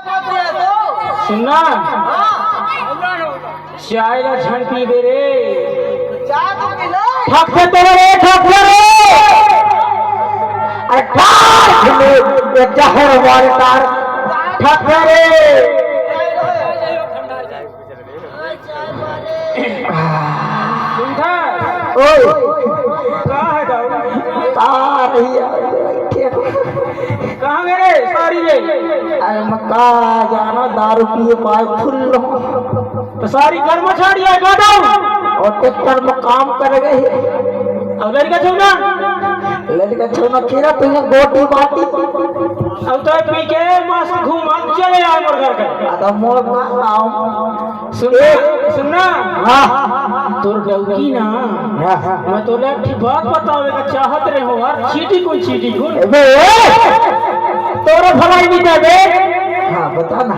सुनना चाय ला छन पी दे रे ठक से तेरे रे ठक से रे अरे कार ये जहर वाले कार ठक से रे सुनता ओए कहाँ है कहाँ कहाँ गए रे सारी रे अरे मक्का जाना दारू पिए पाए फुल तो सारी कर्म छाड़ी है गाड़ो और ट्रैक्टर में काम कर गए अब लड़का छोना खीरा तुझे गोटी बाटी अब तो पी के मस्त घूमा चले आए मोर घर का अब मोर ना आओ सुनना हां तोर डौकी ना मैं तो एक बात बतावे का चाहत रहे हो यार चीटी कोई चीटी गुण तोरा भलाई नहीं दे बे हां बता ना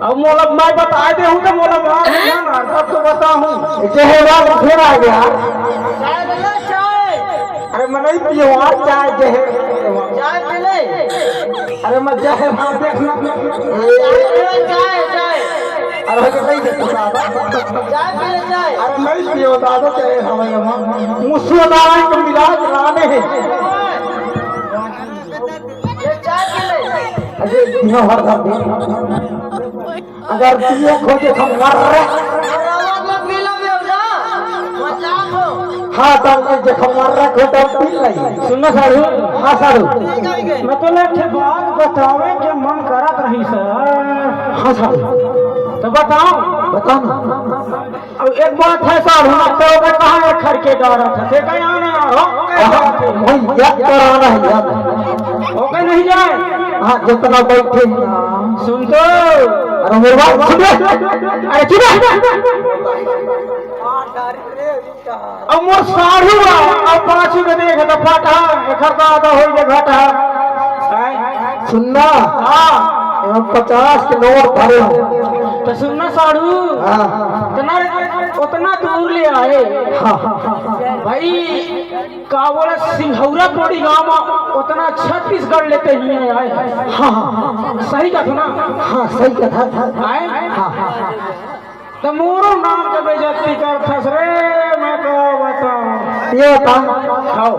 अब मोला मैं बता दे हूं तो मोला बात ध्यान तब तो बता हूं जे बात फिर आ गया अरे मैं नहीं पियो आज चाय जे चाय पी ले अरे मैं चाय भाव देख चाय अरे कहीं दे चाय पी ले चाय अरे नहीं पियो दादा चाय हमें मुसो नारायण को मिलाज राने है ये चाय पी ले अरे दिनो हर अगर पियो खोजे हम मर रहे हाँ तो देखो मर रखो तो पी लई सुनना साड़ू हाँ साड़ू मैं तो एक बात बतावे के मन करत रही सर हाँ साड़ू तो बताओ बताओ अब एक बात है साड़ू ना तो कहाँ है खर के डरा था से कहीं आने हो याद कराना है याद ओके नहीं जाए हाँ जितना बैठे सुन तो अरे मेरे बात सुन अरे चुप अब मोर साढ़ू अब पांचू में देख तो फाटा खरदा तो हो जे घाटा सुनना हां 50 के नोट भरे तो सुनना साढ़ू इतना उतना दूर ले आए भाई का बोले सिंघौरा पड़ी गांव उतना छत्तीसगढ़ लेते ही आए हाँ सही कहा ना हाँ सही कहा आए तो मोरो नाम के बेइज्जती कर फस रे मैं तो बताऊं ये बता खाओ